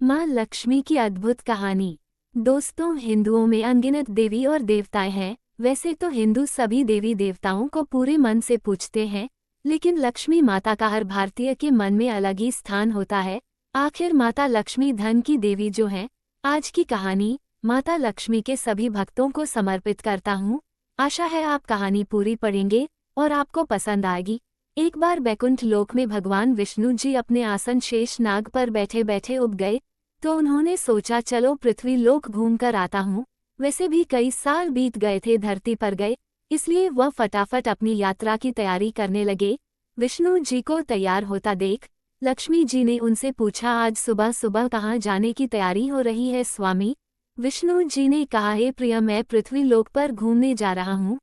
माँ लक्ष्मी की अद्भुत कहानी। दोस्तों, हिंदुओं में अनगिनत देवी और देवताएं हैं। वैसे तो हिंदू सभी देवी देवताओं को पूरे मन से पूजते हैं, लेकिन लक्ष्मी माता का हर भारतीय के मन में अलग ही स्थान होता है। आखिर माता लक्ष्मी धन की देवी जो है। आज की कहानी माता लक्ष्मी के सभी भक्तों को समर्पित करता हूँ। आशा है आप कहानी पूरी पढ़ेंगे और आपको पसंद आएगी। एक बार बैकुंठ लोक में भगवान विष्णु जी अपने आसन शेष नाग पर बैठे बैठे उब गए, तो उन्होंने सोचा चलो पृथ्वी लोक घूम कर आता हूँ। वैसे भी कई साल बीत गए थे धरती पर गए, इसलिए वह फटाफट अपनी यात्रा की तैयारी करने लगे। विष्णु जी को तैयार होता देख लक्ष्मी जी ने उनसे पूछा, आज सुबह सुबह कहाँ जाने की तैयारी हो रही है स्वामी? विष्णु जी ने कहा, हे प्रिय, मैं पृथ्वी लोक पर घूमने जा रहा हूँ।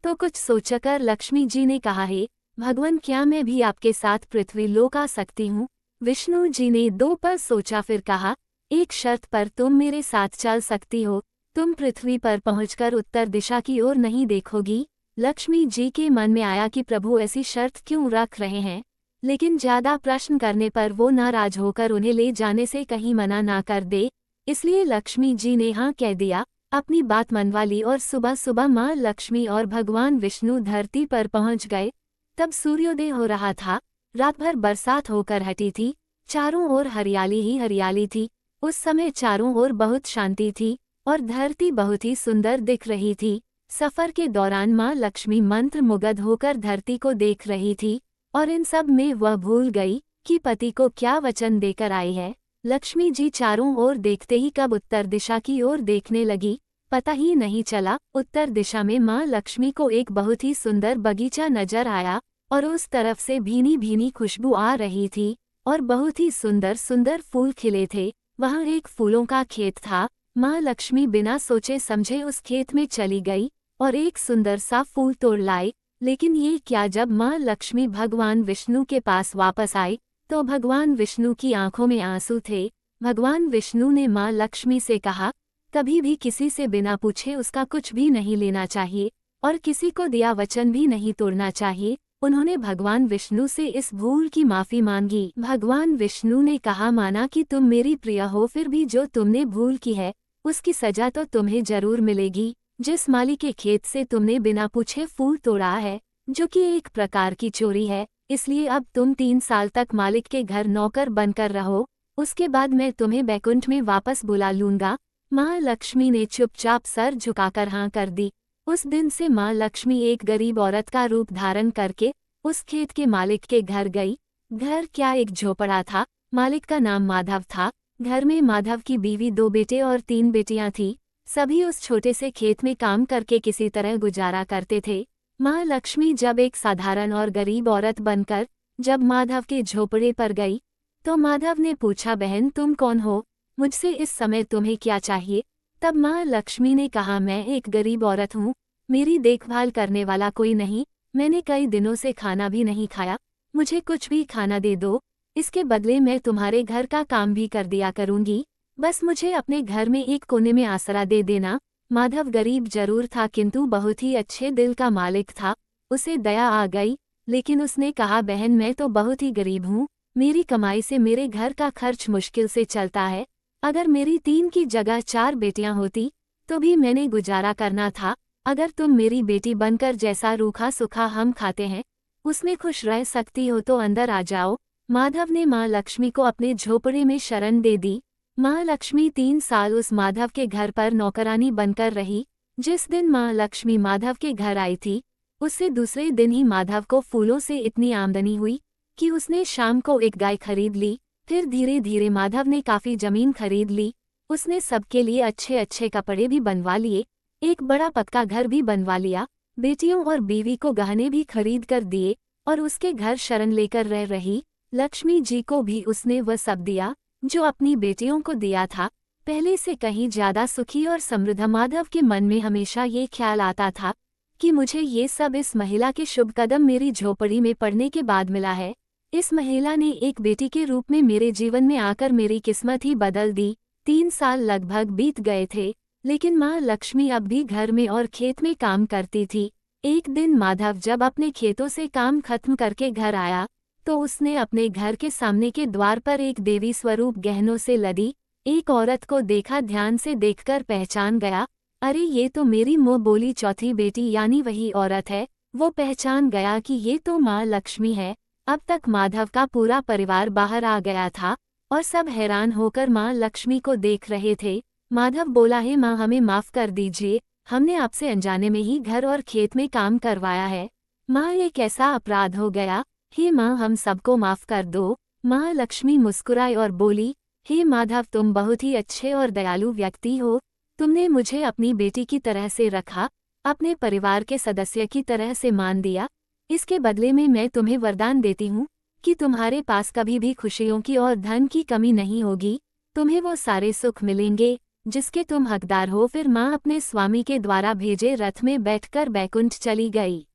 तो कुछ सोचकर लक्ष्मी जी ने कहा, हे भगवान, क्या मैं भी आपके साथ पृथ्वी लोक आ सकती हूँ? विष्णु जी ने 2 पल सोचा, फिर कहा, एक शर्त पर तुम मेरे साथ चल सकती हो। तुम पृथ्वी पर पहुंचकर उत्तर दिशा की ओर नहीं देखोगी। लक्ष्मी जी के मन में आया कि प्रभु ऐसी शर्त क्यों रख रहे हैं, लेकिन ज्यादा प्रश्न करने पर वो नाराज होकर उन्हें ले जाने से कहीं मना ना कर दे, इसलिए लक्ष्मी जी ने हाँ कह दिया। अपनी बात मनवा ली और सुबह सुबह माँ लक्ष्मी और भगवान विष्णु धरती पर पहुंच गए। तब सूर्योदय हो रहा था। रात भर बरसात होकर हटी थी। चारों ओर हरियाली ही हरियाली थी। उस समय चारों ओर बहुत शांति थी और धरती बहुत ही सुंदर दिख रही थी। सफर के दौरान माँ लक्ष्मी मंत्र मुग्ध होकर धरती को देख रही थी और इन सब में वह भूल गई कि पति को क्या वचन देकर आई है। लक्ष्मी जी चारों ओर देखते ही कब उत्तर दिशा की ओर देखने लगी, पता ही नहीं चला। उत्तर दिशा में माँ लक्ष्मी को एक बहुत ही सुंदर बगीचा नजर आया और उस तरफ से भीनी भीनी खुशबू आ रही थी और बहुत ही सुंदर सुंदर फूल खिले थे। वहाँ एक फूलों का खेत था। माँ लक्ष्मी बिना सोचे समझे उस खेत में चली गई और एक सुंदर सा फूल तोड़ लाई। लेकिन ये क्या, जब माँ लक्ष्मी भगवान विष्णु के पास वापस आई तो भगवान विष्णु की आंखों में आंसू थे। भगवान विष्णु ने माँ लक्ष्मी से कहा, कभी भी किसी से बिना पूछे उसका कुछ भी नहीं लेना चाहिए और किसी को दिया वचन भी नहीं तोड़ना चाहिए। उन्होंने भगवान विष्णु से इस भूल की माफी मांगी। भगवान विष्णु ने कहा, माना कि तुम मेरी प्रिय हो, फिर भी जो तुमने भूल की है उसकी सजा तो तुम्हें जरूर मिलेगी। जिस माली के खेत से तुमने बिना पूछे फूल तोड़ा है, जो कि एक प्रकार की चोरी है, इसलिए अब तुम 3 साल तक मालिक के घर नौकर बनकर रहो। उसके बाद मैं तुम्हें बैकुंठ में वापस बुला लूंगा। माँ लक्ष्मी ने चुपचाप सर झुकाकर हाँ कर दी। उस दिन से माँ लक्ष्मी एक गरीब औरत का रूप धारण करके उस खेत के मालिक के घर गई। घर क्या, एक झोपड़ा था। मालिक का नाम माधव था। घर में माधव की बीवी, 2 बेटे और 3 बेटियां थीं। सभी उस छोटे से खेत में काम करके किसी तरह गुजारा करते थे। माँ लक्ष्मी जब एक साधारण और गरीब औरत बनकर जब माधव के झोपड़े पर गई तो माधव ने पूछा, बहन तुम कौन हो? मुझसे इस समय तुम्हें क्या चाहिए? तब माँ लक्ष्मी ने कहा, मैं एक गरीब औरत हूँ, मेरी देखभाल करने वाला कोई नहीं, मैंने कई दिनों से खाना भी नहीं खाया, मुझे कुछ भी खाना दे दो, इसके बदले मैं तुम्हारे घर का काम भी कर दिया करूँगी, बस मुझे अपने घर में एक कोने में आसरा दे देना। माधव गरीब जरूर था किंतु बहुत ही अच्छे दिल का मालिक था। उसे दया आ गई, लेकिन उसने कहा, बहन मैं तो बहुत ही गरीब हूँ, मेरी कमाई से मेरे घर का खर्च मुश्किल से चलता है। अगर मेरी 3 की जगह 4 बेटियां होती तो भी मैंने गुजारा करना था। अगर तुम मेरी बेटी बनकर जैसा रूखा सूखा हम खाते हैं उसमें खुश रह सकती हो तो अंदर आ जाओ। माधव ने माँ लक्ष्मी को अपने झोपड़े में शरण दे दी। माँ लक्ष्मी 3 साल उस माधव के घर पर नौकरानी बनकर रही। जिस दिन माँ लक्ष्मी माधव के घर आई थी उससे दूसरे दिन ही माधव को फूलों से इतनी आमदनी हुई कि उसने शाम को एक गाय खरीद ली। फिर धीरे धीरे माधव ने काफी जमीन खरीद ली। उसने सबके लिए अच्छे अच्छे कपड़े भी बनवा लिए, एक बड़ा पक्का घर भी बनवा लिया, बेटियों और बीवी को गहने भी खरीद कर दिए और उसके घर शरण लेकर रह रही। लक्ष्मी जी को भी उसने वह सब दिया जो अपनी बेटियों को दिया था। पहले से कहीं ज्यादा सुखी और समृद्ध माधव के मन में हमेशा ये ख्याल आता था कि मुझे ये सब इस महिला के शुभ कदम मेरी झोपड़ी में पड़ने के बाद मिला है। इस महिला ने एक बेटी के रूप में मेरे जीवन में आकर मेरी किस्मत ही बदल दी। 3 साल लगभग बीत गए थे, लेकिन माँ लक्ष्मी अब भी घर में और खेत में काम करती थी। एक दिन माधव जब अपने खेतों से काम खत्म करके घर आया तो उसने अपने घर के सामने के द्वार पर एक देवी स्वरूप गहनों से लदी एक औरत को देखा, ध्यान से देखकर पहचान गया, अरे ये तो मेरी मुँह बोली चौथी बेटी यानी वही औरत है। वो पहचान गया कि ये तो माँ लक्ष्मी है। अब तक माधव का पूरा परिवार बाहर आ गया था और सब हैरान होकर माँ लक्ष्मी को देख रहे थे। माधव बोला, हे माँ, हमें माफ़ कर दीजिए, हमने आपसे अनजाने में ही घर और खेत में काम करवाया है। माँ, ये कैसा अपराध हो गया, हे माँ, हम सबको माफ़ कर दो। माँ लक्ष्मी मुस्कुराई और बोली, हे माधव, तुम बहुत ही अच्छे और दयालु व्यक्ति हो। तुमने मुझे अपनी बेटी की तरह से रखा, अपने परिवार के सदस्य की तरह से मान दिया। इसके बदले में मैं तुम्हें वरदान देती हूँ कि तुम्हारे पास कभी भी खुशियों की और धन की कमी नहीं होगी। तुम्हें वो सारे सुख मिलेंगे जिसके तुम हकदार हो। फिर माँ अपने स्वामी के द्वारा भेजे रथ में बैठकर बैकुंठ चली गई।